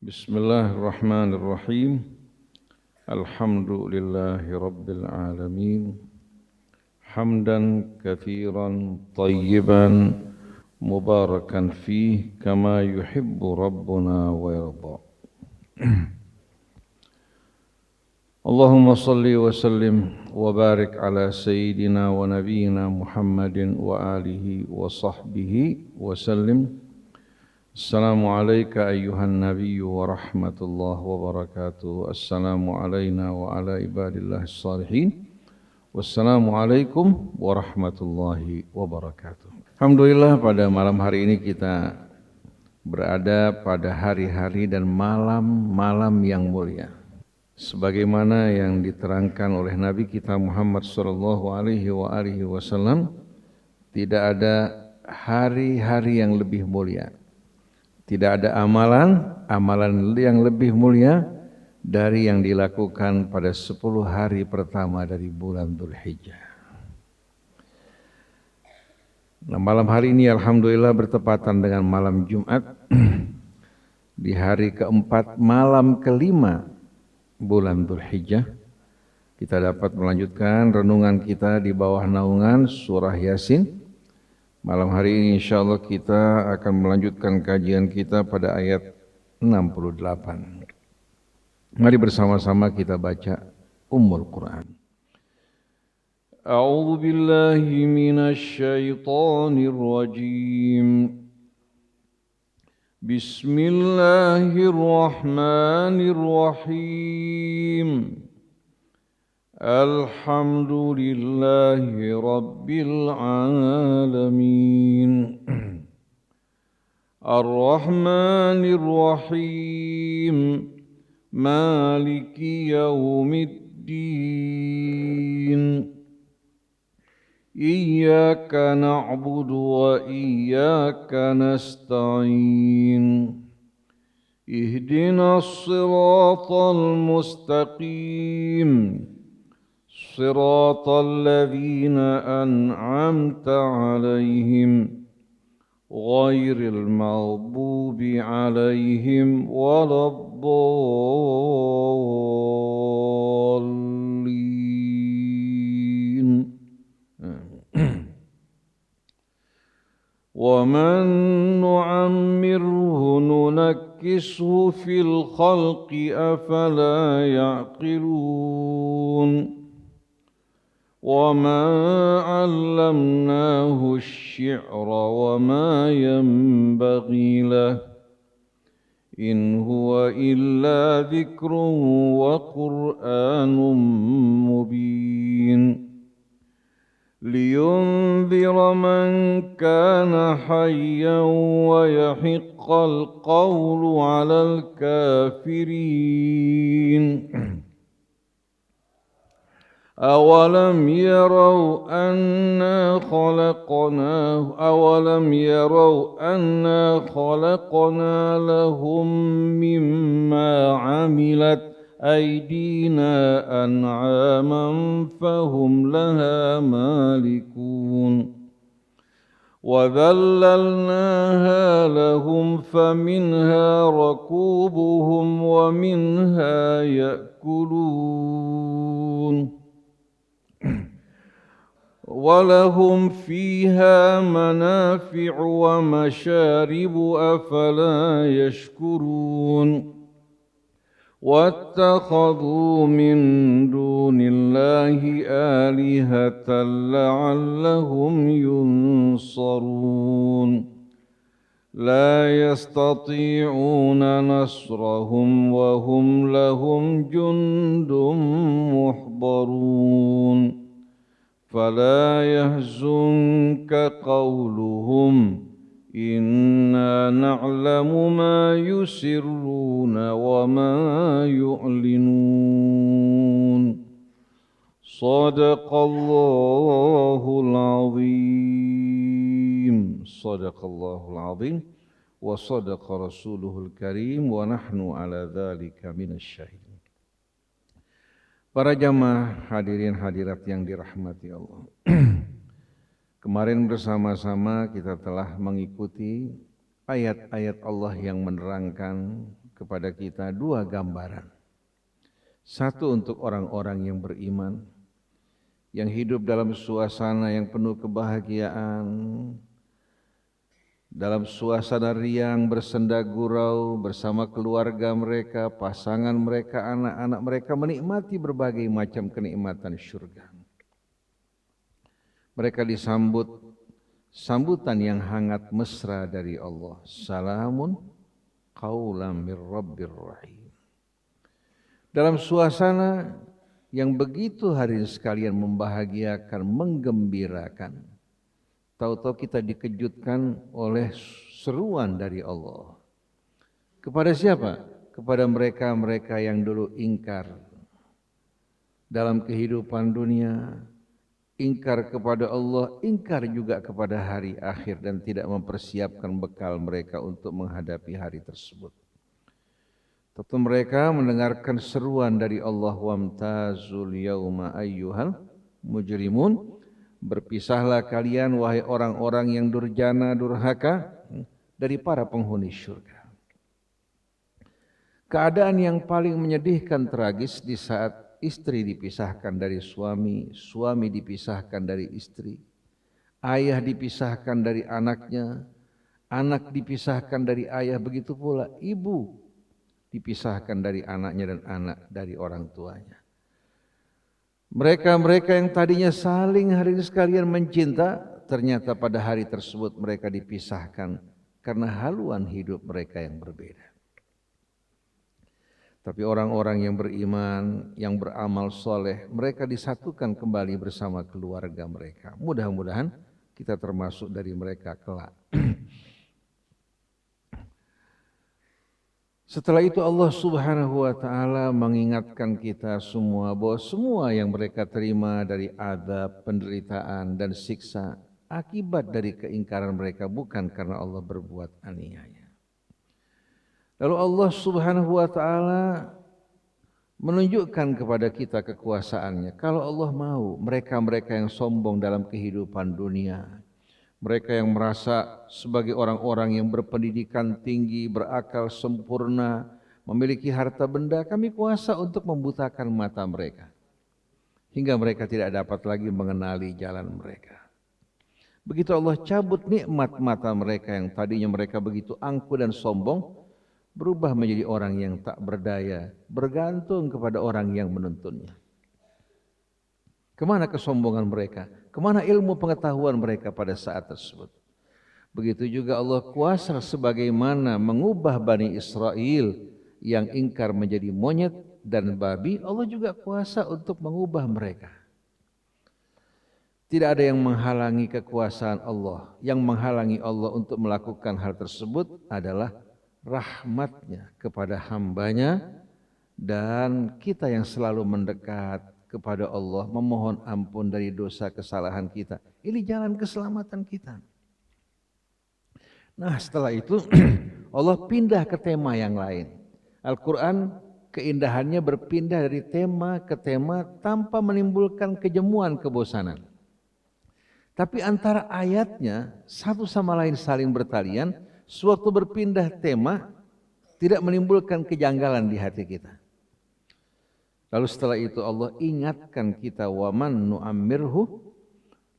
Bismillahirrahmanirrahim. Alhamdulillahi rabbil alamin. Hamdan katsiran tayyiban mubarakan fih kama yuhibbu rabbuna wa yarda. Allahumma salli wa sallim wa barik ala sayyidina wa nabiyyina Muhammadin wa alihi wa sahbihi wa sallim. Assalamualaikum ayyuhan nabiyyu wa rahmatullahi wa barakatuh. Assalamu alayna wa ala ibadillah salihin. Wassalamualaikum warahmatullahi wabarakatuh. Alhamdulillah pada malam hari ini kita berada pada hari-hari dan malam-malam yang mulia. Sebagaimana yang diterangkan oleh Nabi kita Muhammad sallallahu alaihi wasallam, tidak ada hari-hari yang lebih mulia. Tidak ada amalan yang lebih mulia dari yang dilakukan pada 10 hari pertama dari bulan Dzulhijjah. Nah, malam hari ini alhamdulillah bertepatan dengan malam Jumat di hari keempat malam kelima bulan Dzulhijjah. Kita dapat melanjutkan renungan kita di bawah naungan surah Yasin. Malam hari ini insyaallah kita akan melanjutkan kajian kita pada ayat 68. Mari bersama-sama kita baca Ummul Quran. A'udzu billahi minasy syaithanir rajim. Bismillahirrahmanirrahim. Alhamdulillahi rabbil alamin. Ar-Rahmanir Rahim. Maliki yaumiddin. Iyyaka na'budu wa iyyaka nasta'in. Ihdinas siratal mustaqim. صراط الذين أنعمت عليهم غير المغضوب عليهم ولا الضالين ومن نعمره ننكسه في الخلق أفلا يعقلون وما علمناه الشعر وما ينبغي له إن هو إلا ذكر وقرآن مبين لينذر من كان حيا ويحق القول على الكافرين أولم يروا أنا خلقنا لهم مما عملت أيدينا أنعاما فهم لها مالكون وذللناها لهم فمنها ركوبهم ومنها يأكلون ولهم فيها منافع ومشارب أفلا يشكرون واتخذوا من دون الله آلهة لعلهم ينصرون لا يستطيعون نصرهم وهم لهم جند محضرون فلا يحزنك قولهم إنا نعلم ما يسرون وما يعلنون صدق الله العظيم صدق الله العظيم وصدق رسوله الكريم ونحن على ذلك من الشاهدين. Para jamaah hadirin hadirat yang dirahmati Allah. Kemarin bersama-sama kita telah mengikuti ayat-ayat Allah yang menerangkan kepada kita dua gambaran. Satu untuk orang-orang yang beriman, yang hidup dalam suasana yang penuh kebahagiaan, dalam suasana riang bersenda gurau bersama keluarga mereka, pasangan mereka, anak-anak mereka, menikmati berbagai macam kenikmatan syurga. Mereka disambut sambutan yang hangat mesra dari Allah. Salamun qaulam mir rabbir rahim. Dalam suasana yang begitu hadirin sekalian membahagiakan, menggembirakan, tahu-tahu kita dikejutkan oleh seruan dari Allah. Kepada siapa? Kepada mereka-mereka yang dulu ingkar dalam kehidupan dunia, ingkar kepada Allah, ingkar juga kepada hari akhir dan tidak mempersiapkan bekal mereka untuk menghadapi hari tersebut. Tentu mereka mendengarkan seruan dari Allah, wamtazul yauma ayyuhal mujrimun, berpisahlah kalian wahai orang-orang yang durjana, durhaka, dari para penghuni syurga. Keadaan yang paling menyedihkan, tragis di saat istri dipisahkan dari suami, suami dipisahkan dari istri, ayah dipisahkan dari anaknya, anak dipisahkan dari ayah, begitu pula ibu dipisahkan dari anaknya dan anak dari orang tuanya. Mereka-mereka yang tadinya saling hadirin sekalian mencinta, ternyata pada hari tersebut mereka dipisahkan karena haluan hidup mereka yang berbeda. Tapi orang-orang yang beriman, yang beramal soleh, mereka disatukan kembali bersama keluarga mereka. Mudah-mudahan kita termasuk dari mereka kelak. Setelah itu Allah Subhanahu wa Ta'ala mengingatkan kita semua bahwa semua yang mereka terima dari azab, penderitaan dan siksa akibat dari keingkaran mereka, bukan karena Allah berbuat aniaya. Lalu Allah Subhanahu wa Ta'ala menunjukkan kepada kita kekuasaannya. Kalau Allah mau, mereka-mereka yang sombong dalam kehidupan dunia, mereka yang merasa sebagai orang-orang yang berpendidikan tinggi, berakal sempurna, memiliki harta benda, kami kuasa untuk membutakan mata mereka, hingga mereka tidak dapat lagi mengenali jalan mereka. Begitu Allah cabut nikmat mata mereka yang tadinya mereka begitu angkuh dan sombong, berubah menjadi orang yang tak berdaya, bergantung kepada orang yang menuntunnya. Kemana kesombongan mereka? Kemana ilmu pengetahuan mereka pada saat tersebut? Begitu juga Allah kuasa sebagaimana mengubah Bani Israel yang ingkar menjadi monyet dan babi, Allah juga kuasa untuk mengubah mereka. Tidak ada yang menghalangi kekuasaan Allah. Yang menghalangi Allah untuk melakukan hal tersebut adalah rahmatnya kepada hambanya dan kita yang selalu mendekat kepada Allah, memohon ampun dari dosa kesalahan kita. Ini jalan keselamatan kita. Nah, setelah itu Allah pindah ke tema yang lain. Al-Quran keindahannya berpindah dari tema ke tema tanpa menimbulkan kejemuan, kebosanan. Tapi antara ayatnya satu sama lain saling bertalian, sewaktu berpindah tema tidak menimbulkan kejanggalan di hati kita. Lalu setelah itu Allah ingatkan kita, waman nu'ammirhu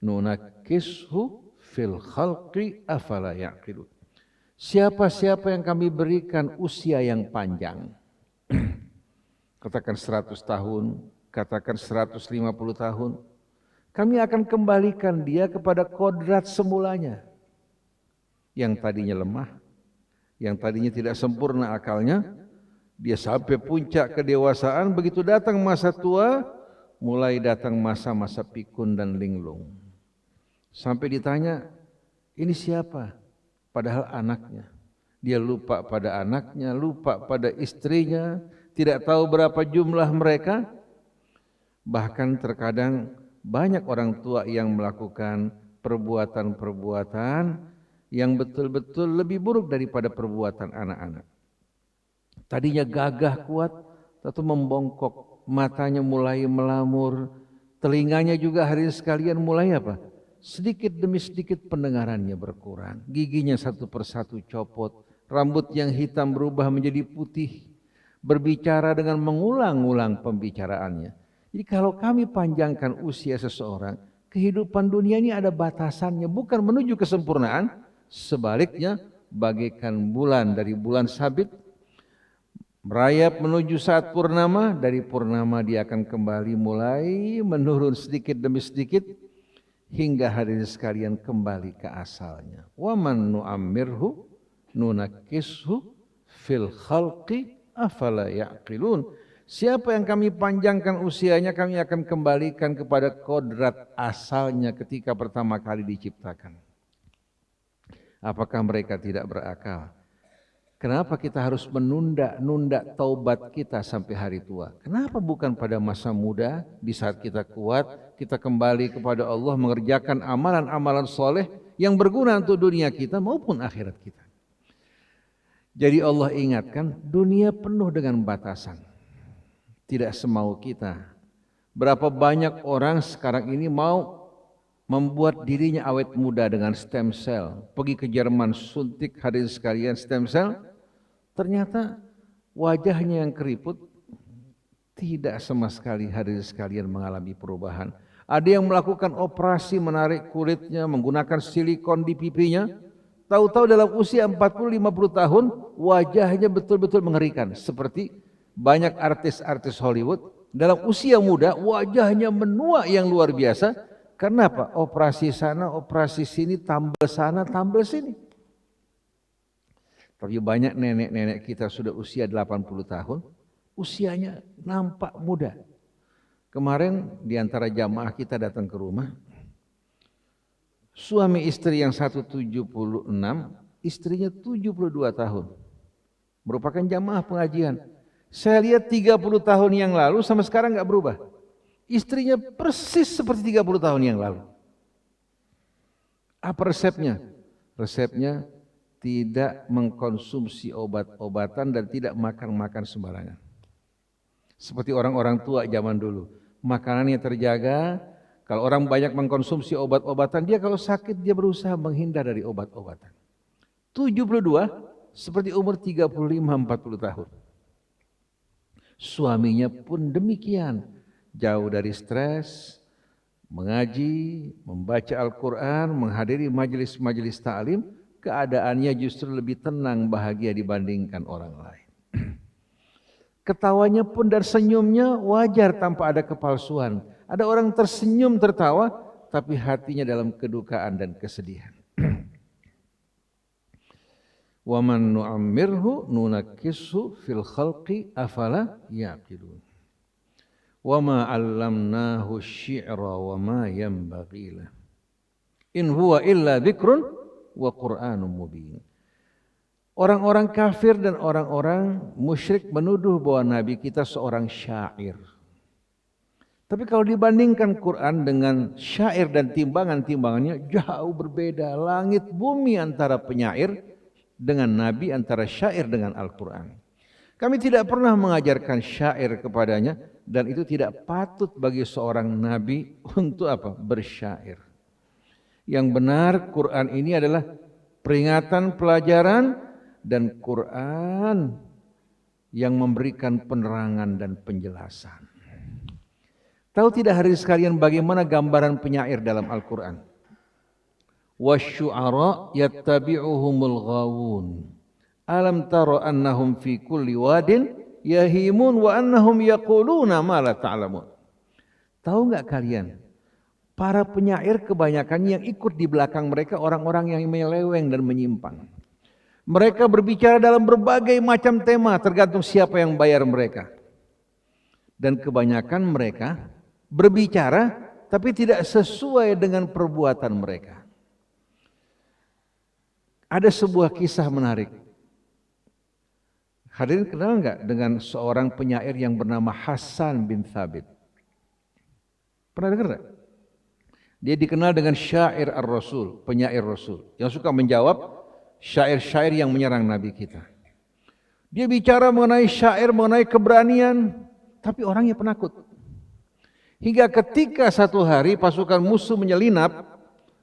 nunakishu fil khalqi afala ya'qilun. Siapa-siapa yang kami berikan usia yang panjang, katakan 100 tahun, katakan 150 tahun, kami akan kembalikan dia kepada kodrat semulanya. Yang tadinya lemah, yang tadinya tidak sempurna akalnya, dia sampai puncak kedewasaan. Begitu datang masa tua, mulai datang masa-masa pikun dan linglung. Sampai ditanya, ini siapa? Padahal anaknya. Dia lupa pada anaknya, lupa pada istrinya, tidak tahu berapa jumlah mereka. Bahkan terkadang banyak orang tua yang melakukan perbuatan-perbuatan yang betul-betul lebih buruk daripada perbuatan anak-anak. Tadinya gagah kuat, tentu membongkok, matanya mulai melamur, telinganya juga hadirin sekalian mulai apa? Sedikit demi sedikit pendengarannya berkurang, giginya satu persatu copot, rambut yang hitam berubah menjadi putih, berbicara dengan mengulang-ulang pembicaraannya. Jadi kalau kami panjangkan usia seseorang, kehidupan dunia ini ada batasannya, bukan menuju kesempurnaan, sebaliknya bagaikan bulan dari bulan sabit, merayap menuju saat purnama, dari purnama dia akan kembali mulai menurun sedikit demi sedikit, hingga hadirin sekalian kembali ke asalnya. Wa man nu'ammirhu nunakkishu fil khalqi afala ya'qilun. Siapa yang kami panjangkan usianya, kami akan kembalikan kepada kodrat asalnya ketika pertama kali diciptakan. Apakah mereka tidak berakal? Kenapa kita harus menunda taubat kita sampai hari tua? Kenapa bukan pada masa muda, di saat kita kuat, kita kembali kepada Allah mengerjakan amalan-amalan soleh yang berguna untuk dunia kita maupun akhirat kita. Jadi Allah ingatkan, dunia penuh dengan batasan. Tidak semau kita. Berapa banyak orang sekarang ini mau membuat dirinya awet muda dengan stem cell. Pergi ke Jerman, suntik hadirin sekalian stem cell. Ternyata wajahnya yang keriput tidak sama sekali hadirin sekalian mengalami perubahan. Ada yang melakukan operasi menarik kulitnya menggunakan silikon di pipinya. Tahu-tahu dalam usia 40-50 tahun wajahnya betul-betul mengerikan. Seperti banyak artis-artis Hollywood dalam usia muda wajahnya menua yang luar biasa. Karena apa? Operasi sana, operasi sini, tambal sana, tambal sini. Tapi banyak nenek-nenek kita sudah usia 80 tahun, usianya nampak muda. Kemarin di antara jamaah kita datang ke rumah, suami istri yang satu 76, istrinya 72 tahun. Merupakan jamaah pengajian. Saya lihat 30 tahun yang lalu sama sekarang nggak berubah. Istrinya persis seperti 30 tahun yang lalu. Apa resepnya? Resepnya tidak mengkonsumsi obat-obatan dan tidak makan-makan sembarangan. Seperti orang-orang tua zaman dulu. Makanannya terjaga, kalau orang banyak mengkonsumsi obat-obatan, dia kalau sakit dia berusaha menghindar dari obat-obatan. 72 seperti umur 35-40 tahun. Suaminya pun demikian, jauh dari stres, mengaji, membaca Al-Quran, menghadiri majelis-majelis ta'lim, keadaannya justru lebih tenang, bahagia dibandingkan orang lain. Ketawanya pun dan senyumnya wajar tanpa ada kepalsuan. Ada orang tersenyum tertawa, tapi hatinya dalam kedukaan dan kesedihan. Wa man nu'ammirhu nunakkishu fil khalqi afala ya'qilun. Wa ma 'allamnahu asy-syi'ra wa ma yanbaghi lahu. In huwa illa dzikrun wa Qur'anun mubin. Orang-orang kafir dan orang-orang musyrik menuduh bahwa Nabi kita seorang syair. Tapi kalau dibandingkan Quran dengan syair dan timbangan-timbangannya jauh berbeda. Langit bumi antara penyair dengan Nabi, antara syair dengan Al-Quran. Kami tidak pernah mengajarkan syair kepadanya dan itu tidak patut bagi seorang Nabi untuk apa? Bersyair. Yang benar Quran ini adalah peringatan, pelajaran, dan Quran yang memberikan penerangan dan penjelasan. Tahu tidak hadirin sekalian bagaimana gambaran penyair dalam Al-Quran? Wasyu'ara yattabi'uhumul ghawun. Alam tara annahum fi kulli wadin yahimun wa annahum yaquluna ma la ta'lamun. Tahu enggak kalian? Para penyair kebanyakan yang ikut di belakang mereka orang-orang yang menyeleweng dan menyimpang. Mereka berbicara dalam berbagai macam tema tergantung siapa yang bayar mereka. Dan kebanyakan mereka berbicara tapi tidak sesuai dengan perbuatan mereka. Ada sebuah kisah menarik. Hadirin kenal enggak dengan seorang penyair yang bernama Hasan bin Thabit? Pernah dengar enggak? Dia dikenal dengan syair ar-Rasul, penyair Rasul, yang suka menjawab syair-syair yang menyerang Nabi kita. Dia bicara mengenai syair, mengenai keberanian, tapi orangnya penakut. Hingga ketika satu hari pasukan musuh menyelinap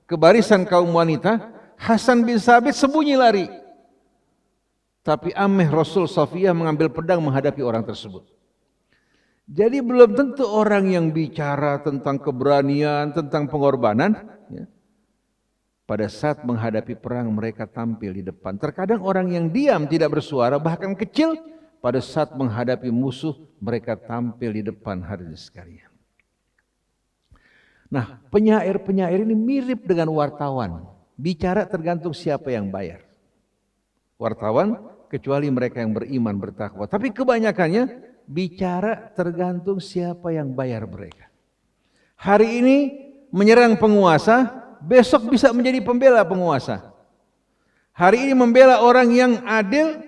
ke barisan kaum wanita, Hasan bin Thabit sembunyi lari. Tapi ameh Rasul Safiyah mengambil pedang menghadapi orang tersebut. Jadi belum tentu orang yang bicara tentang keberanian, tentang pengorbanan, ya, pada saat menghadapi perang mereka tampil di depan. Terkadang orang yang diam tidak bersuara bahkan kecil, pada saat menghadapi musuh mereka tampil di depan hadirin sekalian. Nah, penyair-penyair ini mirip dengan wartawan. Bicara tergantung siapa yang bayar. Wartawan kecuali mereka yang beriman bertakwa. Tapi kebanyakannya bicara tergantung siapa yang bayar mereka. Hari ini menyerang penguasa, besok bisa menjadi pembela penguasa. Hari ini membela orang yang adil,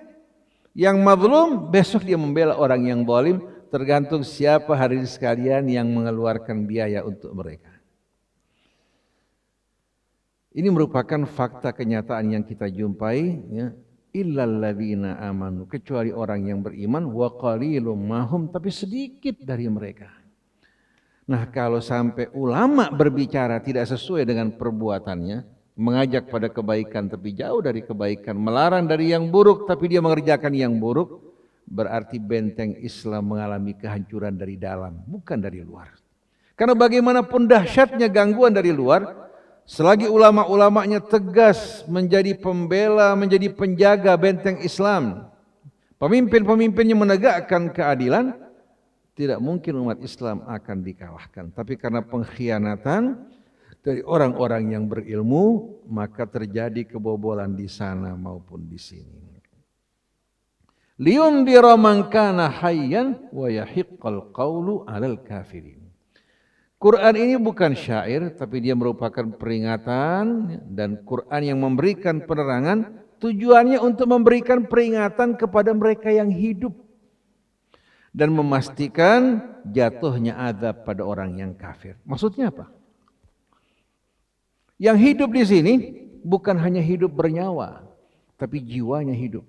yang mazlum, besok dia membela orang yang zalim, tergantung siapa hadirin sekalian yang mengeluarkan biaya untuk mereka. Ini merupakan fakta kenyataan yang kita jumpai, ya. Illal ladzina amanu, kecuali orang yang beriman, wa qalilum mahum, tapi sedikit dari mereka. Nah, kalau sampai ulama berbicara tidak sesuai dengan perbuatannya, mengajak pada kebaikan tapi jauh dari kebaikan, melarang dari yang buruk tapi dia mengerjakan yang buruk, berarti benteng Islam mengalami kehancuran dari dalam, bukan dari luar. Karena bagaimanapun dahsyatnya gangguan dari luar, selagi ulama-ulamanya tegas menjadi pembela, menjadi penjaga benteng Islam, pemimpin-pemimpinnya menegakkan keadilan, tidak mungkin umat Islam akan dikalahkan. Tapi karena pengkhianatan dari orang-orang yang berilmu, maka terjadi kebobolan di sana maupun di sini. Liyundira man kana hayyan wa yahiqqal qawlu 'alal kafirin. Quran ini bukan syair, tapi dia merupakan peringatan, dan Quran yang memberikan penerangan tujuannya untuk memberikan peringatan kepada mereka yang hidup dan memastikan jatuhnya azab pada orang yang kafir. Maksudnya apa? Yang hidup di sini bukan hanya hidup bernyawa, tapi jiwanya hidup.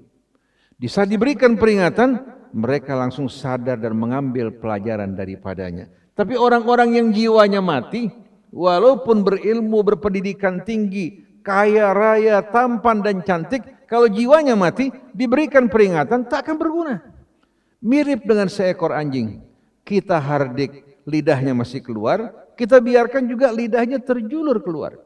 Di saat diberikan peringatan, mereka langsung sadar dan mengambil pelajaran daripadanya. Tapi orang-orang yang jiwanya mati, walaupun berilmu, berpendidikan tinggi, kaya raya, tampan dan cantik, kalau jiwanya mati, diberikan peringatan tak akan berguna. Mirip dengan seekor anjing, kita hardik, lidahnya masih keluar, kita biarkan juga lidahnya terjulur keluar.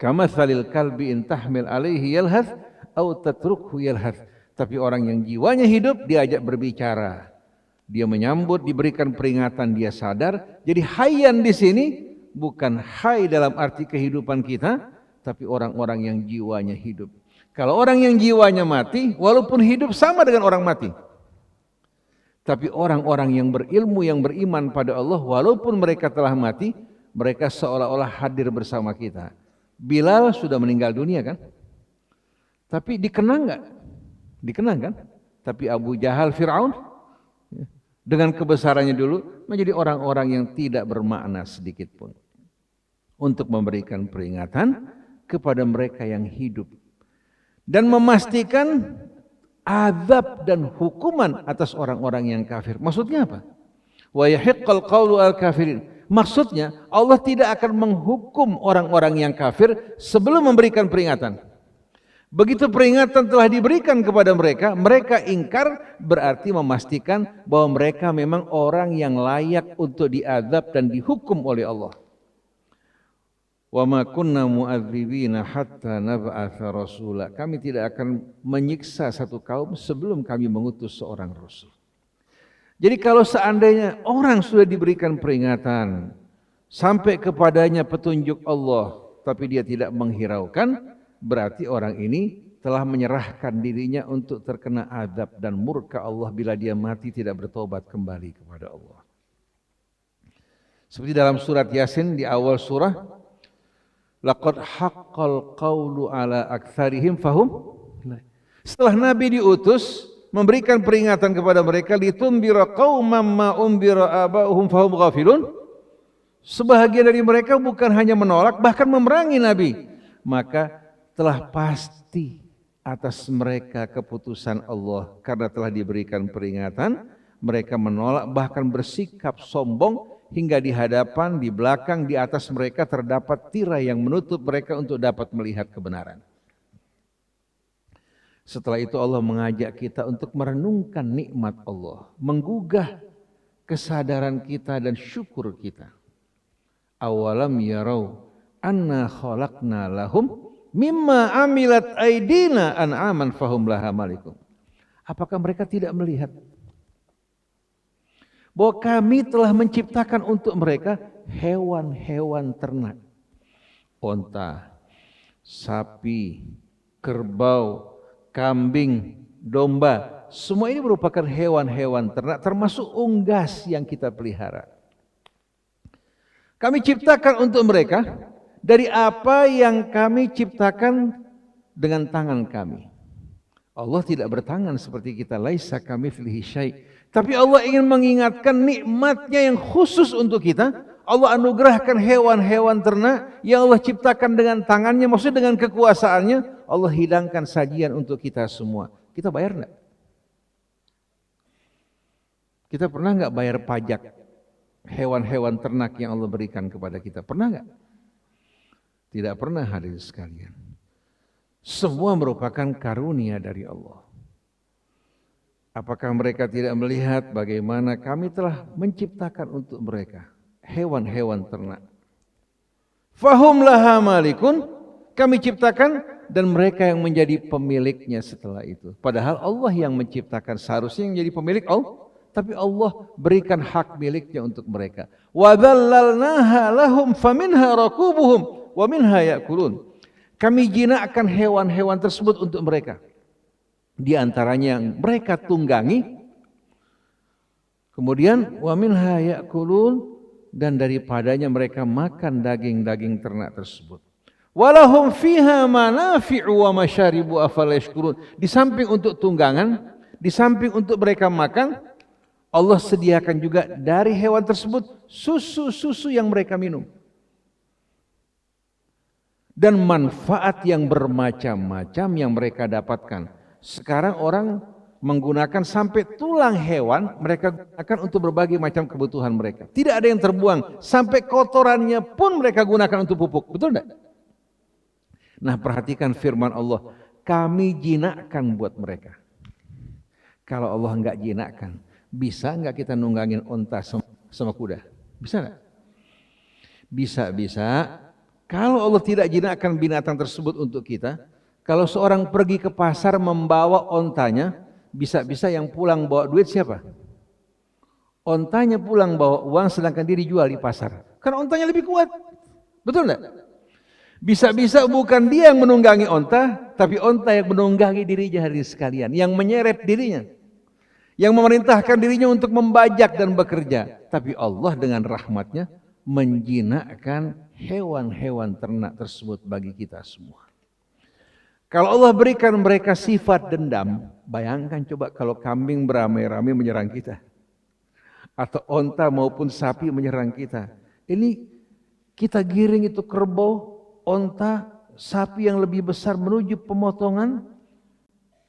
Kamatsalil kalbi in tahmil alaihi yalhath au tatrukhu yalhath. Tapi orang yang jiwanya hidup diajak berbicara, dia menyambut, diberikan peringatan, dia sadar. Jadi hayyan di sini bukan hay dalam arti kehidupan kita, tapi orang-orang yang jiwanya hidup. Kalau orang yang jiwanya mati, walaupun hidup sama dengan orang mati. Tapi orang-orang yang berilmu, yang beriman pada Allah, walaupun mereka telah mati, mereka seolah-olah hadir bersama kita. Bilal sudah meninggal dunia kan? Tapi dikenang nggak? Dikenang kan? Tapi Abu Jahal, Fir'aun, dengan kebesarannya dulu menjadi orang-orang yang tidak bermakna sedikit pun. Untuk memberikan peringatan kepada mereka yang hidup. Dan memastikan azab dan hukuman atas orang-orang yang kafir. Maksudnya apa? Wa yahiqqal qawlu al kafirin. Maksudnya Allah tidak akan menghukum orang-orang yang kafir sebelum memberikan peringatan. Begitu peringatan telah diberikan kepada mereka, mereka ingkar, berarti memastikan bahwa mereka memang orang yang layak untuk diazab dan dihukum oleh Allah. Wa ma kunna mu'adzibina hatta nab'atsa rasula. Kami tidak akan menyiksa satu kaum sebelum kami mengutus seorang rasul. Jadi kalau seandainya orang sudah diberikan peringatan, sampai kepadanya petunjuk Allah, tapi dia tidak menghiraukan, berarti orang ini telah menyerahkan dirinya untuk terkena azab dan murka Allah bila dia mati tidak bertobat kembali kepada Allah. Seperti dalam surat Yasin di awal surah, laqad haqqal qawlu ala aktsarihim fahum. Setelah Nabi diutus memberikan peringatan kepada mereka, litumbira qauman ma umbira aba'uhum fahum ghafilun. Sebahagian dari mereka bukan hanya menolak, bahkan memerangi Nabi. Maka telah pasti atas mereka keputusan Allah, karena telah diberikan peringatan, mereka menolak bahkan bersikap sombong hingga di hadapan, di belakang, di atas mereka terdapat tirai yang menutup mereka untuk dapat melihat kebenaran. Setelah itu Allah mengajak kita untuk merenungkan nikmat Allah, menggugah kesadaran kita dan syukur kita. Awalam yarau anna khalaqna lahum mimma amilat aidina an'aman fahum laha malikun. Apakah mereka tidak melihat bahwa kami telah menciptakan untuk mereka hewan-hewan ternak, onta, sapi, kerbau, kambing, domba, semua ini merupakan hewan-hewan ternak termasuk unggas yang kita pelihara. Kami ciptakan untuk mereka dari apa yang kami ciptakan dengan tangan kami. Allah tidak bertangan seperti kita, laisa kamitslihi syai'. Tapi Allah ingin mengingatkan nikmatnya yang khusus untuk kita. Allah anugerahkan hewan-hewan ternak yang Allah ciptakan dengan tangannya, maksudnya dengan kekuasaannya. Allah hidangkan sajian untuk kita semua. Kita bayar enggak? Kita pernah enggak bayar pajak hewan-hewan ternak yang Allah berikan kepada kita? Pernah enggak? Tidak pernah, hadirin sekalian. Semua merupakan karunia dari Allah. Apakah mereka tidak melihat bagaimana kami telah menciptakan untuk mereka hewan-hewan ternak? Fahum laha malikun, kami ciptakan dan mereka yang menjadi pemiliknya setelah itu. Padahal Allah yang menciptakan, seharusnya yang menjadi pemilik Allah, tapi Allah berikan hak miliknya untuk mereka. Wa dzallalnaha lahum faminha rakubuhum wa minha ya'kulun. Kami jinakkan hewan-hewan tersebut untuk mereka. Di antaranya yang mereka tunggangi. Kemudian wa minha ya'kulun, dan daripadanya mereka makan daging-daging ternak tersebut. Walahum fiha manafi'u wa masyaribu afala yashkurun. Di samping untuk tunggangan, di samping untuk mereka makan, Allah sediakan juga dari hewan tersebut susu-susu yang mereka minum. Dan manfaat yang bermacam-macam yang mereka dapatkan. Sekarang orang menggunakan sampai tulang hewan, mereka gunakan untuk berbagai macam kebutuhan mereka. Tidak ada yang terbuang, sampai kotorannya pun mereka gunakan untuk pupuk. Betul tidak? Nah, perhatikan firman Allah, kami jinakkan buat mereka. Kalau Allah enggak jinakkan, bisa enggak kita nunggangin onta sama kuda? Bisa enggak? Bisa. Kalau Allah tidak jinakkan binatang tersebut untuk kita, kalau seorang pergi ke pasar membawa ontanya, bisa-bisa yang pulang bawa duit siapa? Ontanya pulang bawa uang, sedangkan dia dijual di pasar. Karena ontanya lebih kuat. Betul enggak? Bisa-bisa bukan dia yang menunggangi onta, tapi onta yang menunggangi dirinya, hadirin sekalian, yang menyeret dirinya, yang memerintahkan dirinya untuk membajak dan bekerja. Tapi Allah dengan rahmatnya menjinakkan hewan-hewan ternak tersebut bagi kita semua. Kalau Allah berikan mereka sifat dendam, bayangkan coba kalau kambing beramai-ramai menyerang kita, atau onta maupun sapi menyerang kita. Ini kita giring itu kerbau, onta, sapi yang lebih besar menuju pemotongan,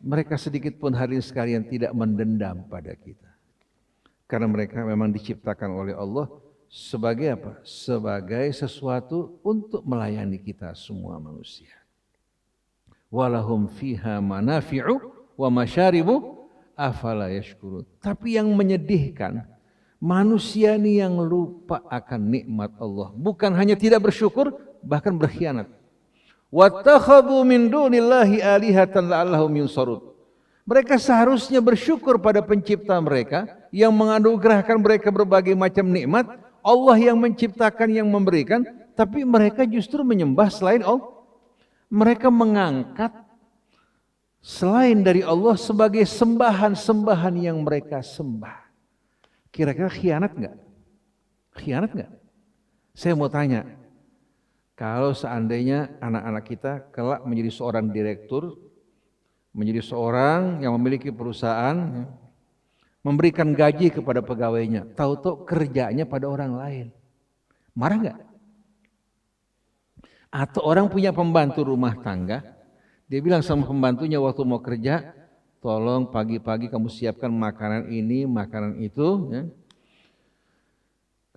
mereka sedikit pun hadirin sekalian tidak mendendam pada kita. Karena mereka memang diciptakan oleh Allah sebagai apa? Sebagai sesuatu untuk melayani kita semua manusia. Walahum fiha manafi'u wa masyaribu afala yashkurun. Tapi yang menyedihkan, manusia ini yang lupa akan nikmat Allah. Bukan hanya tidak bersyukur, bahkan berkhianat. Wattakhadhu min dunillahi alihatan la'allahum yunsarun. Mereka seharusnya bersyukur pada pencipta mereka yang menganugerahkan mereka berbagai macam nikmat. Allah yang menciptakan, yang memberikan, tapi mereka justru menyembah selain Allah. Mereka mengangkat selain dari Allah sebagai sembahan-sembahan yang mereka sembah. Kira-kira khianat enggak? Khianat enggak? Saya mau tanya, kalau seandainya anak-anak kita kelak menjadi seorang direktur, menjadi seorang yang memiliki perusahaan, memberikan gaji kepada pegawainya, tahu-tahu kerjanya pada orang lain, marah enggak? Atau orang punya pembantu rumah tangga, dia bilang sama pembantunya waktu mau kerja, tolong pagi-pagi kamu siapkan makanan ini, makanan itu, ya.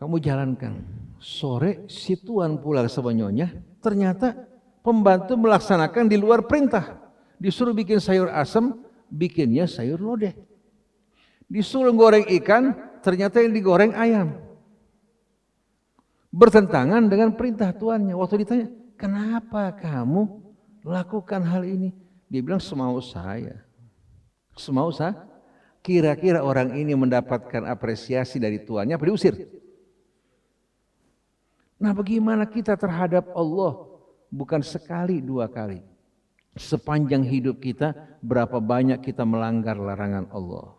Kamu jalankan. Sore si tuan pulang sama nyonya, ternyata pembantu melaksanakan di luar perintah. Disuruh bikin sayur asem, bikinnya sayur lodeh. Disuruh goreng ikan, ternyata yang digoreng ayam. Bertentangan dengan perintah tuannya. Waktu ditanya, kenapa kamu lakukan hal ini? Dia bilang, semau saya. Semau saya? Kira-kira orang ini mendapatkan apresiasi dari tuannya apa diusir? Nah, bagaimana kita terhadap Allah? Bukan sekali, dua kali. Sepanjang hidup kita, berapa banyak kita melanggar larangan Allah.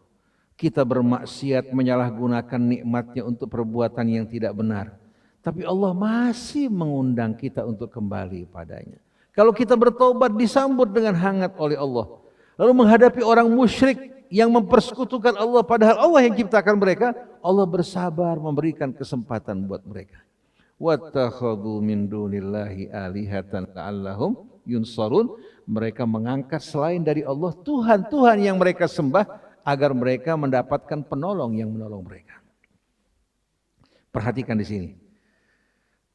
Kita bermaksiat, menyalahgunakan nikmatnya untuk perbuatan yang tidak benar. Tapi Allah masih mengundang kita untuk kembali padanya. Kalau kita bertobat, disambut dengan hangat oleh Allah. Lalu menghadapi orang musyrik yang mempersekutukan Allah, padahal Allah yang ciptakan mereka, Allah bersabar memberikan kesempatan buat mereka. Wattakhadhu min dunillahi alihatan la'allahum yunsarun. Mereka mengangkat selain dari Allah Tuhan-Tuhan yang mereka sembah agar mereka mendapatkan penolong yang menolong mereka. Perhatikan di sini.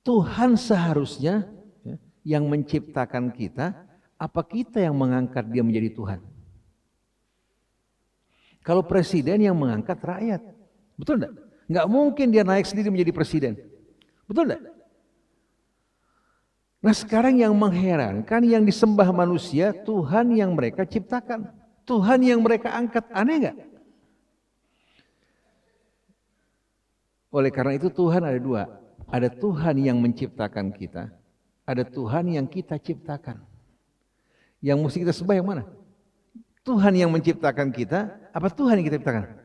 Tuhan seharusnya yang menciptakan kita, apa kita yang mengangkat dia menjadi Tuhan? Kalau presiden yang mengangkat rakyat, betul enggak? Enggak mungkin dia naik sendiri menjadi presiden. Betul enggak? Nah, sekarang yang mengherankan, yang disembah manusia, Tuhan yang mereka ciptakan. Tuhan yang mereka angkat, aneh enggak? Oleh karena itu Tuhan ada dua. Ada Tuhan yang menciptakan kita, ada Tuhan yang kita ciptakan. Yang mesti kita sembah yang mana? Tuhan yang menciptakan kita, apa Tuhan yang kita ciptakan?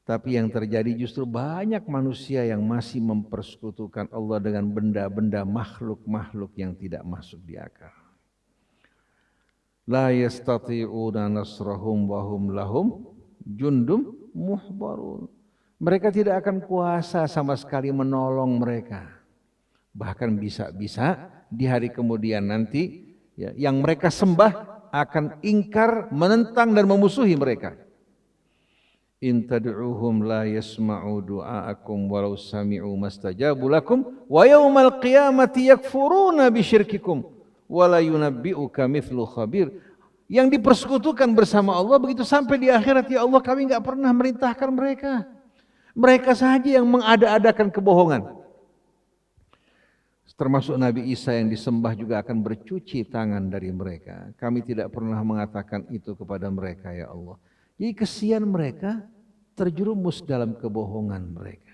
Tapi yang terjadi justru banyak manusia yang masih mempersekutukan Allah dengan benda-benda makhluk-makhluk yang tidak masuk di akal. La yastati'una nasrahum wa hum lahum jundum muhbarun. Mereka tidak akan kuasa sama sekali menolong mereka. Bahkan bisa-bisa di hari kemudian nanti ya, yang mereka sembah akan ingkar, menentang dan memusuhi mereka. In tad'uhum la yasma'u du'aakum walau sami'u mastajabu lakum wa yawmal qiyamati yakfuruna bisyirkikum wa la yunabbi'uka mithlu khabir. Yang dipersekutukan bersama Allah, begitu sampai di akhirat, ya Allah kami enggak pernah merintahkan mereka. Mereka saja yang mengada-adakan kebohongan. Termasuk Nabi Isa yang disembah juga akan bercuci tangan dari mereka. Kami tidak pernah mengatakan itu kepada mereka, ya Allah. Jadi kesian mereka terjerumus dalam kebohongan mereka.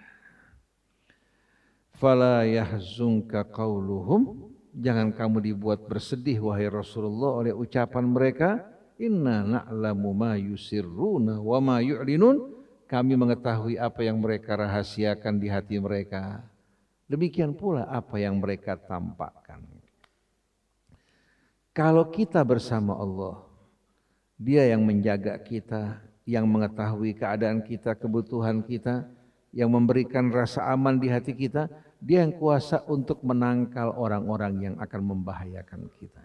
Fala yahzunka qauluhum, jangan kamu dibuat bersedih wahai Rasulullah oleh ucapan mereka. Inna na'lamu ma yusirruna wa ma yu'linun. Kami mengetahui apa yang mereka rahasiakan di hati mereka. Demikian pula apa yang mereka tampakkan. Kalau kita bersama Allah, Dia yang menjaga kita, yang mengetahui keadaan kita, kebutuhan kita, yang memberikan rasa aman di hati kita, Dia yang kuasa untuk menangkal orang-orang yang akan membahayakan kita.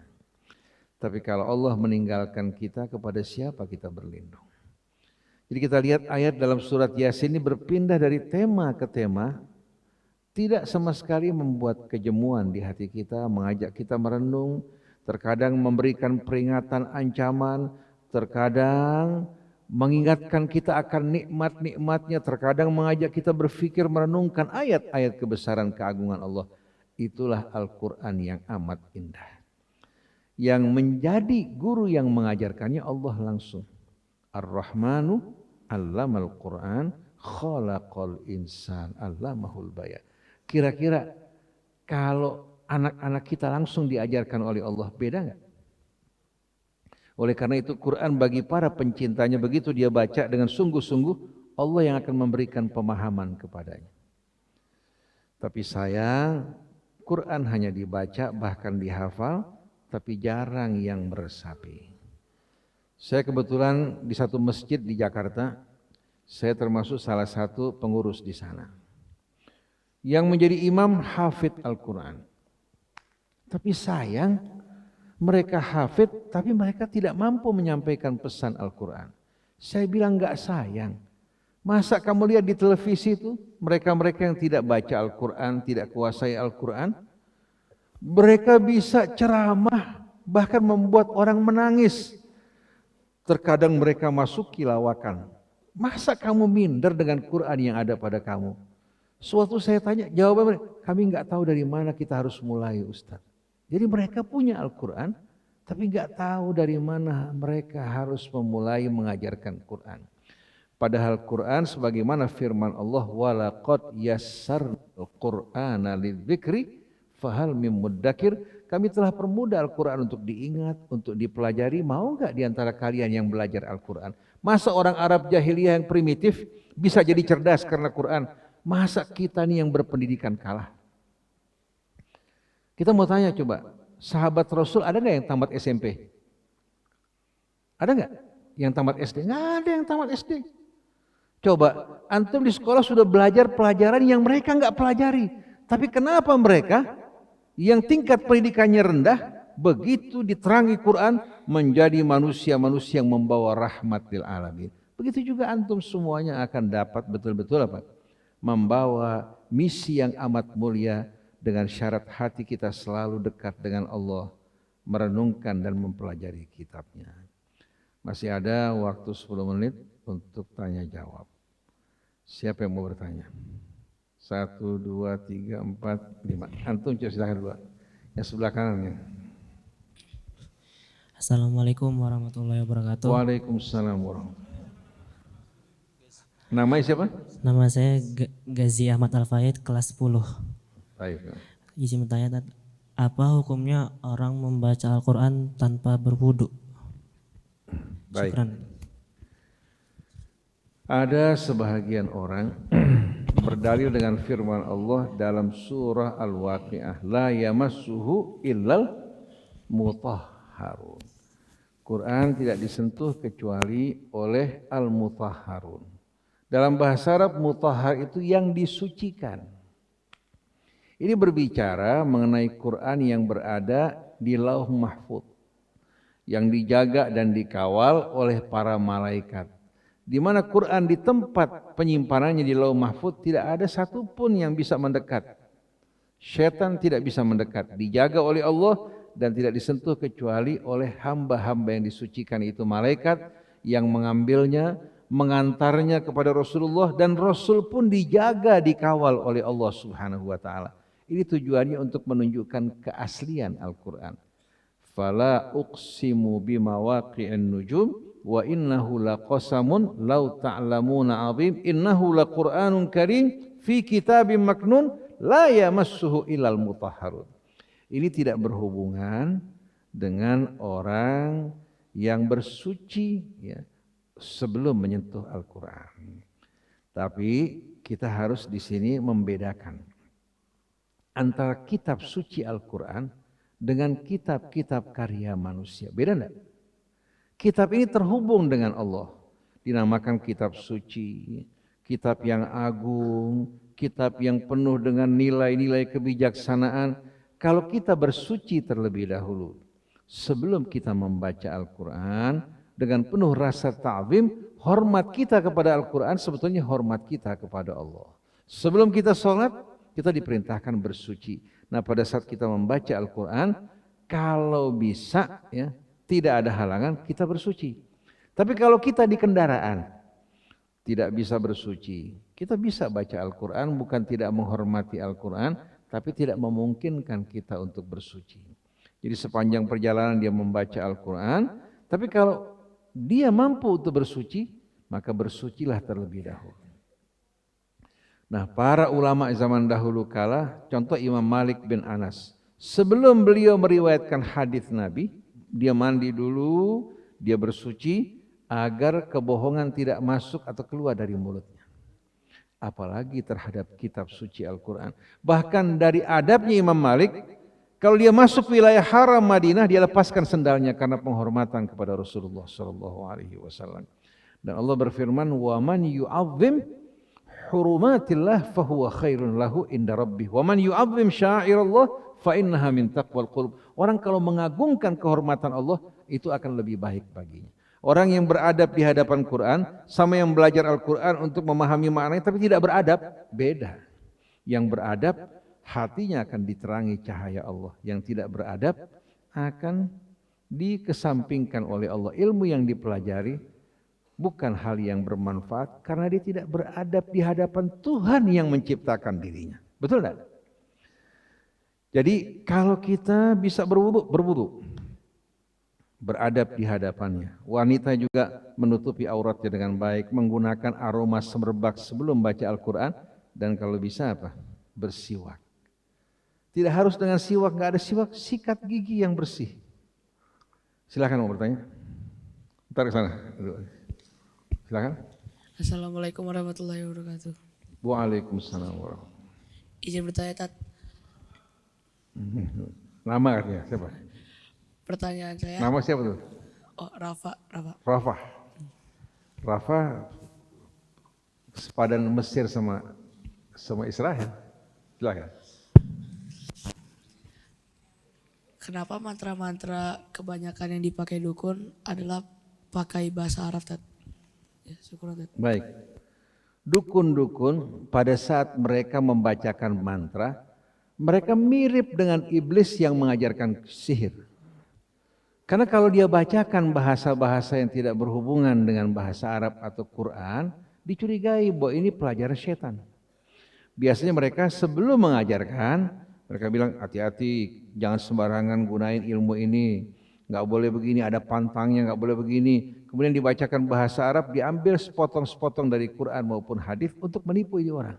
Tapi kalau Allah meninggalkan kita, kepada siapa kita berlindung? Jadi kita lihat ayat dalam surat Yasin ini berpindah dari tema ke tema, tidak sama sekali membuat kejemuan di hati kita, mengajak kita merenung, terkadang memberikan peringatan, ancaman, terkadang mengingatkan kita akan nikmat-nikmatnya, terkadang mengajak kita berpikir, merenungkan ayat-ayat kebesaran keagungan Allah. Itulah Al-Quran yang amat indah. Yang menjadi guru yang mengajarkannya Allah langsung. Ar-Rahmanu 'allamal Qur'an khalaqal insan 'allamahul bayan. Kira-kira kalau anak-anak kita langsung diajarkan oleh Allah, beda enggak? Oleh karena itu Quran bagi para pencintanya, begitu dia baca dengan sungguh-sungguh, Allah yang akan memberikan pemahaman kepadanya. Tapi sayang, Quran hanya dibaca bahkan dihafal, tapi jarang yang meresapi. Saya kebetulan di satu masjid di Jakarta, saya termasuk salah satu pengurus di sana. Yang menjadi imam hafidh Al-Quran. Tapi sayang, mereka hafidh, tapi mereka tidak mampu menyampaikan pesan Al-Quran. Saya bilang enggak sayang. Masa kamu lihat di televisi itu, mereka-mereka yang tidak baca Al-Quran, tidak kuasai Al-Quran, mereka bisa ceramah bahkan membuat orang menangis. Terkadang mereka masuki lawakan. Masa kamu minder dengan Quran yang ada pada kamu? Suatu saya tanya, jawaban mereka, kami nggak tahu dari mana kita harus mulai, Ustaz. Jadi mereka punya Al-Quran, tapi nggak tahu dari mana mereka harus memulai mengajarkan Quran. Padahal Quran sebagaimana firman Allah, walaqad yassarnal Qur'ana lidzikri fahal mim muddakir. Kami telah permudah Al-Quran untuk diingat, untuk dipelajari. Mau nggak diantara kalian yang belajar Al-Quran? Masa orang Arab jahiliyah yang primitif bisa jadi cerdas karena Quran? Masa kita nih yang berpendidikan kalah? Kita mau tanya coba, sahabat Rasul ada nggak yang tamat SMP? Ada nggak yang tamat SD? Nggak ada yang tamat SD. Coba, antum di sekolah sudah belajar pelajaran yang mereka nggak pelajari. Tapi kenapa mereka yang tingkat pendidikannya rendah, begitu diterangi Quran, menjadi manusia-manusia yang membawa rahmat lil alamin. Begitu juga antum semuanya akan dapat betul-betul apa? Membawa misi yang amat mulia dengan syarat hati kita selalu dekat dengan Allah, merenungkan dan mempelajari kitabnya. Masih ada waktu 10 menit untuk tanya jawab. Siapa yang mau bertanya? 1, 2, 3, 4, 5. Antum coba silakan dulu. Yang sebelah kanannya. Assalamualaikum warahmatullahi wabarakatuh. Waalaikumsalam warahmatullahi wabarakatuh. Namanya siapa? Nama saya Gazi Ahmad Al-Faid, kelas 10. Baik. Izin bertanya, apa hukumnya orang membaca Al-Quran tanpa berwudu? Baik. Syukran. Ada sebahagian orang berdalil dengan firman Allah dalam surah Al-Waqi'ah, la yamassuhu illal mutahharun. Quran tidak disentuh kecuali oleh al-mutahharun. Dalam bahasa Arab, mutahhar itu yang disucikan. Ini berbicara mengenai Quran yang berada di Lauh Mahfuz, yang dijaga dan dikawal oleh para malaikat. Di mana Quran di tempat penyimpanannya di Lauh Mahfuz tidak ada satupun yang bisa mendekat. Syaitan tidak bisa mendekat, dijaga oleh Allah dan tidak disentuh kecuali oleh hamba-hamba yang disucikan, itu malaikat yang mengambilnya, mengantarnya kepada Rasulullah, dan Rasul pun dijaga, dikawal oleh Allah Subhanahu wa taala. Ini tujuannya untuk menunjukkan keaslian Al-Quran. Fala uqsimu bimawaqi'in nujum wa innahu laqasamun law ta'lamuna 'azim innahu laqur'anun karim fi kitabim maknun la yamassuhu illal mutahharun. Ini tidak berhubungan dengan orang yang bersuci ya, sebelum menyentuh Al-Quran. Tapi kita harus di sini membedakan antara kitab suci Al-Quran dengan kitab-kitab karya manusia. Beda enggak? Kitab ini terhubung dengan Allah, dinamakan kitab suci, kitab yang agung, kitab yang penuh dengan nilai-nilai kebijaksanaan. Kalau kita bersuci terlebih dahulu, sebelum kita membaca Al-Quran dengan penuh rasa ta'zim, hormat kita kepada Al-Quran sebetulnya hormat kita kepada Allah. Sebelum kita sholat, kita diperintahkan bersuci. Nah, pada saat kita membaca Al-Quran, kalau bisa ya, tidak ada halangan, kita bersuci. Tapi kalau kita di kendaraan, tidak bisa bersuci. Kita bisa baca Al-Quran, bukan tidak menghormati Al-Quran, tapi tidak memungkinkan kita untuk bersuci. Jadi sepanjang perjalanan dia membaca Al-Quran, tapi kalau dia mampu untuk bersuci, maka bersucilah terlebih dahulu. Nah, para ulama zaman dahulu kala, contoh Imam Malik bin Anas, sebelum beliau meriwayatkan hadis Nabi, dia mandi dulu, dia bersuci agar kebohongan tidak masuk atau keluar dari mulutnya. Apalagi terhadap kitab suci Al-Quran. Bahkan dari adabnya Imam Malik, kalau dia masuk wilayah haram Madinah, dia lepaskan sendalnya karena penghormatan kepada Rasulullah SAW. Dan Allah berfirman, وَمَنْ يُعَظِّمْ حُرُمَاتِ فَهُوَ خَيْرٌ لَهُ إِنْدَ رَبِّهِ وَمَنْ يُعَظِّمْ شَعَائِرَ اللَّهِ فَإِنَّهَا مِنْ تَقْوَى الْقُلُوبِ. Orang kalau mengagungkan kehormatan Allah, itu akan lebih baik baginya. Orang yang beradab di hadapan Quran sama yang belajar Al-Quran untuk memahami maknanya tapi tidak beradab, beda. Yang beradab hatinya akan diterangi cahaya Allah, yang tidak beradab akan dikesampingkan oleh Allah. Ilmu yang dipelajari bukan hal yang bermanfaat karena dia tidak beradab di hadapan Tuhan yang menciptakan dirinya. Betul tidak? Jadi kalau kita bisa berwudu, beradab di hadapannya. Wanita juga menutupi auratnya dengan baik, menggunakan aroma semerbak sebelum baca Al-Quran, dan kalau bisa apa? Bersiwak. Tidak harus dengan siwak, nggak ada siwak, sikat gigi yang bersih. Silakan mau bertanya. Ntar ke sana. Silakan. Assalamualaikum warahmatullahi wabarakatuh. Waalaikumsalam warahmatullahi wabarakatuh. Izin bertanya, Tat. Nama katanya siapa? Pertanyaan saya. Nama siapa tuh? Oh, Rafa. Rafa sepadan Mesir sama Israel. Silakan. Kenapa mantra-mantra kebanyakan yang dipakai dukun adalah pakai bahasa Arab, Tat? Ya, syukur, Tat. Baik. Dukun-dukun pada saat mereka membacakan mantra, mereka mirip dengan iblis yang mengajarkan sihir. Karena kalau dia bacakan bahasa-bahasa yang tidak berhubungan dengan bahasa Arab atau Quran, dicurigai bahwa ini pelajaran setan. Biasanya mereka sebelum mengajarkan, mereka bilang hati-hati, jangan sembarangan gunain ilmu ini, nggak boleh begini, ada pantangnya, nggak boleh begini. Kemudian dibacakan bahasa Arab, diambil sepotong-sepotong dari Quran maupun hadis untuk menipu ini orang.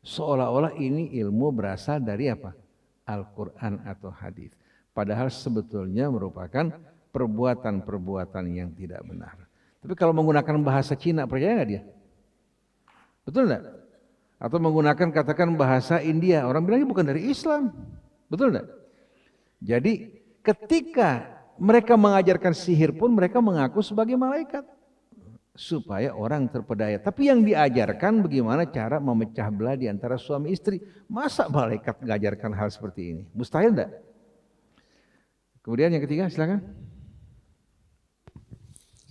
Seolah-olah ini ilmu berasal dari apa? Al-Quran atau hadis. Padahal sebetulnya merupakan perbuatan-perbuatan yang tidak benar. Tapi kalau menggunakan bahasa Cina, percaya nggak dia? Betul nggak? Atau menggunakan katakan bahasa India, orang bilangnya bukan dari Islam. Betul nggak? Jadi ketika mereka mengajarkan sihir pun mereka mengaku sebagai malaikat. Supaya orang terpedaya. Tapi yang diajarkan bagaimana cara memecah belah di antara suami istri. Masa malaikat mengajarkan hal seperti ini? Mustahil enggak? Kemudian yang ketiga, silakan.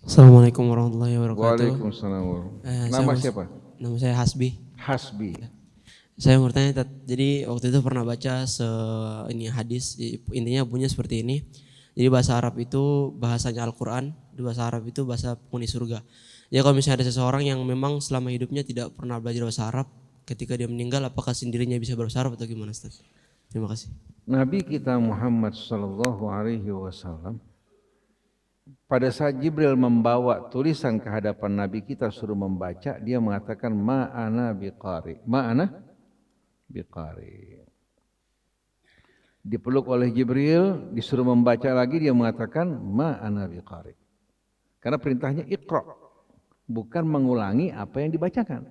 Assalamualaikum warahmatullahi wabarakatuh. Waalaikumsalam warahmatullahi. Nama siapa? Nama saya Hasbi. Hasbi. Saya mau bertanya, jadi waktu itu pernah baca ini hadis, intinya bunyinya seperti ini. Jadi bahasa Arab itu bahasanya Al-Quran, di bahasa Arab itu bahasa penghuni surga. Ya kalau misalnya ada seseorang yang memang selama hidupnya tidak pernah belajar bahasa Arab, ketika dia meninggal apakah sendirinya bisa berbahasa Arab atau gimana, Ustaz? Terima kasih. Nabi kita Muhammad sallallahu alaihi wasallam pada saat Jibril membawa tulisan ke hadapan Nabi kita suruh membaca, dia mengatakan ma'ana biqari. Ma'ana biqari. Dipeluk oleh Jibril, disuruh membaca lagi, dia mengatakan ma'ana biqari. Karena perintahnya iqra, bukan mengulangi apa yang dibacakan.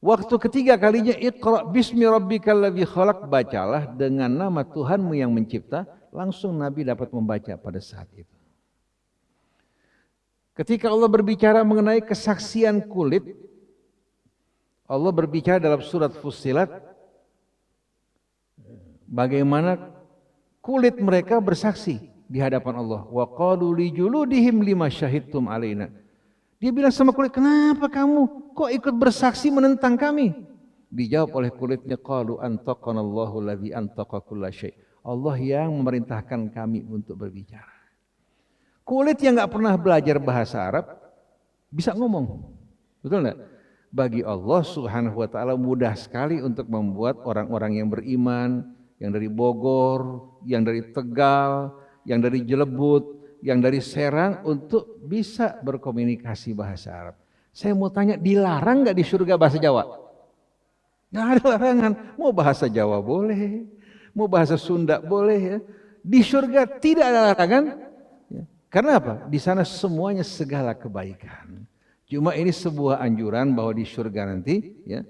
Waktu ketiga kalinya iqra bismi rabbikal ladzi khalaq, bacalah dengan nama Tuhanmu yang mencipta, langsung Nabi dapat membaca pada saat itu. Ketika Allah berbicara mengenai kesaksian kulit, Allah berbicara dalam surat Fussilat bagaimana kulit mereka bersaksi di hadapan Allah. Wa qalu li juludihim lima syahidtum alaina. Dia bilang sama kulit, kenapa kamu kok ikut bersaksi menentang kami? Dijawab oleh kulitnya, qalu antaqanallahu alladzi antaqa kulla syai'. Allah yang memerintahkan kami untuk berbicara. Kulit yang nggak pernah belajar bahasa Arab bisa ngomong, betul nggak? Bagi Allah Subhanahu Wa Taala mudah sekali untuk membuat orang-orang yang beriman, yang dari Bogor, yang dari Tegal, yang dari Jelebut, yang dari Serang untuk bisa berkomunikasi bahasa Arab. Saya mau tanya, dilarang nggak di surga bahasa Jawa? Nggak ada larangan. Mau bahasa Jawa boleh, mau bahasa Sunda boleh ya. Di surga tidak ada larangan. Karena apa? Di sana semuanya segala kebaikan. Cuma ini sebuah anjuran bahwa di surga nanti, ya,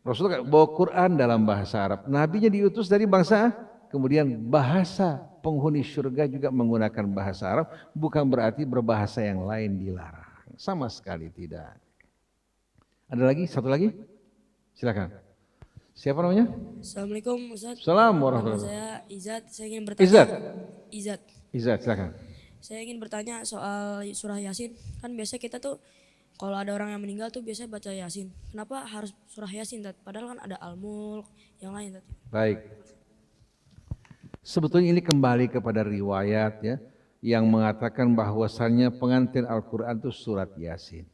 Rasulullah bawa Quran dalam bahasa Arab. Nabinya diutus dari bangsa, kemudian bahasa penghuni surga juga menggunakan bahasa Arab. Bukan berarti berbahasa yang lain dilarang. Sama sekali tidak. Ada lagi? Satu lagi? Silakan. Siapa namanya? Assalamualaikum, Ustaz. Assalamualaikum Nama warahmatullahi saya wabarakatuh. Izat. Saya ingin bertanya. Izat. Izat. Silakan. Saya ingin bertanya soal surah Yasin. Kan biasa kita tuh kalau ada orang yang meninggal tuh biasanya baca Yasin. Kenapa harus surah Yasin, Tat? Padahal kan ada Al-Mulk, yang lain, Tat. Baik. Sebetulnya ini kembali kepada riwayat ya, yang mengatakan bahwasannya pengantin Al-Quran itu surat Yasin.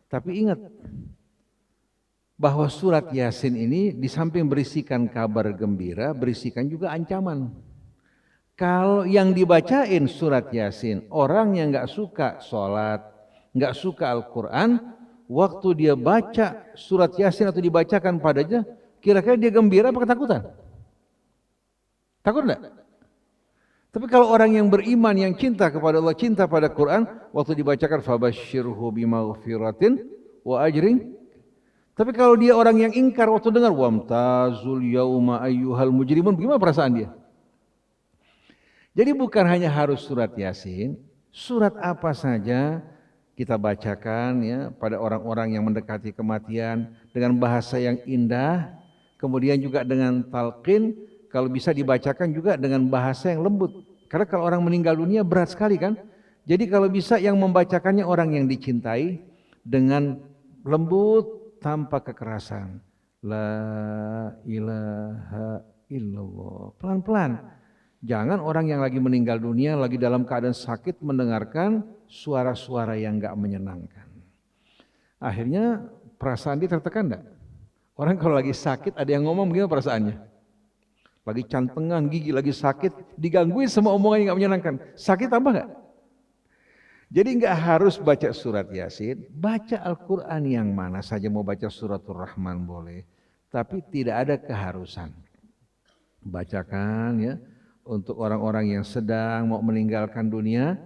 Tapi ingat, bahwa surat Yasin ini di samping berisikan kabar gembira, berisikan juga ancaman. Kalau yang dibacain surat Yasin, orang yang gak suka sholat, gak suka Al-Quran, waktu dia baca surat Yasin atau dibacakan padanya, kira-kira dia gembira apa ketakutan? Takut enggak? Tapi kalau orang yang beriman, yang cinta kepada Allah, cinta pada Quran, waktu dibacakan fabasyirhu bimaghfiratin wa ajrin. Tapi kalau dia orang yang ingkar waktu dengar wamtazul yauma ayyuhal mujrimun, bagaimana perasaan dia? Jadi bukan hanya harus surat Yasin, surat apa saja kita bacakan ya pada orang-orang yang mendekati kematian dengan bahasa yang indah, kemudian juga dengan talqin, kalau bisa dibacakan juga dengan bahasa yang lembut. Karena kalau orang meninggal dunia berat sekali kan. Jadi kalau bisa yang membacakannya orang yang dicintai dengan lembut tanpa kekerasan. La ilaha illallah. Pelan-pelan. Jangan orang yang lagi meninggal dunia, lagi dalam keadaan sakit mendengarkan suara-suara yang gak menyenangkan. Akhirnya perasaan dia tertekan enggak? Orang kalau lagi sakit ada yang ngomong gimana perasaannya? Lagi cantengan, gigi lagi sakit, digangguin sama omongan yang gak menyenangkan. Sakit tambah gak? Jadi gak harus baca surat Yasin, baca Al-Quran yang mana saja, mau baca suratul Rahman boleh. Tapi tidak ada keharusan. Bacakan ya, untuk orang-orang yang sedang mau meninggalkan dunia,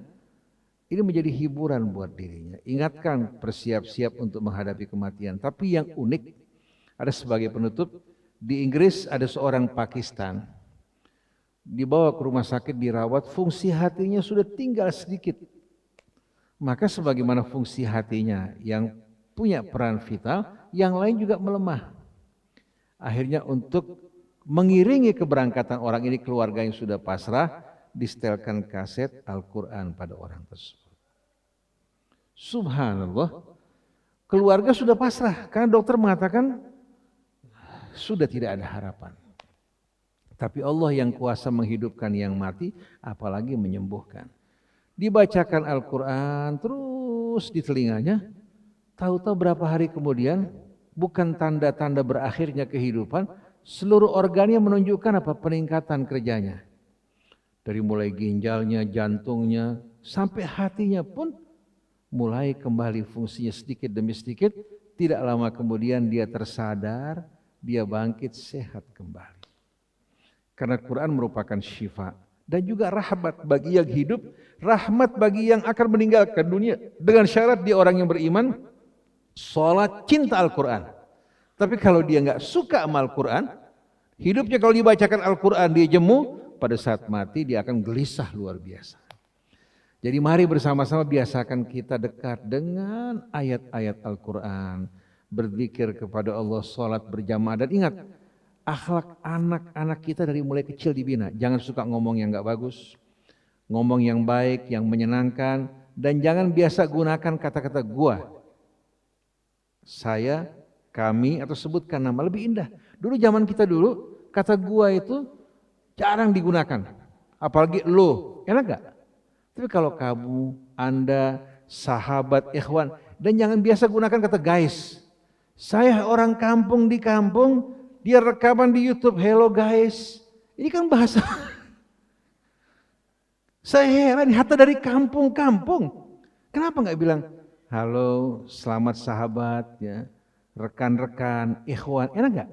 ini menjadi hiburan buat dirinya. Ingatkan bersiap-siap untuk menghadapi kematian. Tapi yang unik, ada sebagai penutup, di Inggris ada seorang Pakistan, dibawa ke rumah sakit, dirawat, fungsi hatinya sudah tinggal sedikit. Maka sebagaimana fungsi hatinya yang punya peran vital, yang lain juga melemah. Akhirnya untuk mengiringi keberangkatan orang ini, keluarga yang sudah pasrah, disetelkan kaset Al-Quran pada orang tersebut. Subhanallah, keluarga sudah pasrah karena dokter mengatakan sudah tidak ada harapan. Tapi Allah yang kuasa menghidupkan yang mati, apalagi menyembuhkan. Dibacakan Al-Quran terus di telinganya, tahu-tahu berapa hari kemudian, bukan tanda-tanda berakhirnya kehidupan, seluruh organnya menunjukkan apa? Peningkatan kerjanya. Dari mulai ginjalnya, jantungnya, sampai hatinya pun mulai kembali fungsinya sedikit demi sedikit. Tidak lama kemudian dia tersadar, dia bangkit sehat kembali. Karena Quran merupakan syifa dan juga rahmat bagi yang hidup, rahmat bagi yang akan meninggalkan dunia. Dengan syarat dia orang yang beriman, sholat, cinta Al-Quran. Tapi kalau dia nggak suka sama Al-Quran, hidupnya kalau dibacakan Al-Quran dia jemu, pada saat mati dia akan gelisah luar biasa. Jadi mari bersama-sama biasakan kita dekat dengan ayat-ayat Al-Quran, berzikir kepada Allah, sholat berjamaah, dan ingat, akhlak anak-anak kita dari mulai kecil dibina. Jangan suka ngomong yang nggak bagus, ngomong yang baik, yang menyenangkan, dan jangan biasa gunakan kata-kata gua, saya, kami, atau sebutkan nama, lebih indah. Dulu zaman kita dulu, kata gua itu jarang digunakan, apalagi lo, enak gak? Tapi kalau kamu, anda, sahabat, ikhwan, dan jangan biasa gunakan kata guys. Saya orang kampung di kampung, dia rekaman di YouTube, hello guys. Ini kan bahasa. Saya heran, hatta dari kampung-kampung. Kenapa nggak bilang, halo, selamat sahabat, ya, rekan-rekan, ikhwan, enak nggak?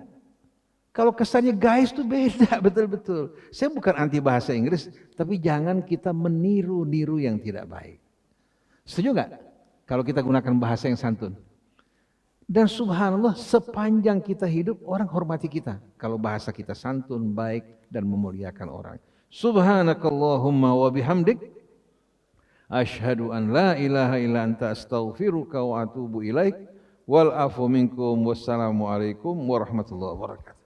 Kalau kesannya guys itu beda, betul-betul. Saya bukan anti bahasa Inggris, tapi jangan kita meniru-niru yang tidak baik. Setuju nggak? Kalau kita gunakan bahasa yang santun. Dan subhanallah, sepanjang kita hidup, orang hormati kita. Kalau bahasa kita santun, baik, dan memuliakan orang. Subhanakallahumma wa bihamdik, asyhadu an la ilaha illa anta astaghfiruka wa atubu ilaik, wal afu minkum, wassalamualaikum warahmatullahi wabarakatuh.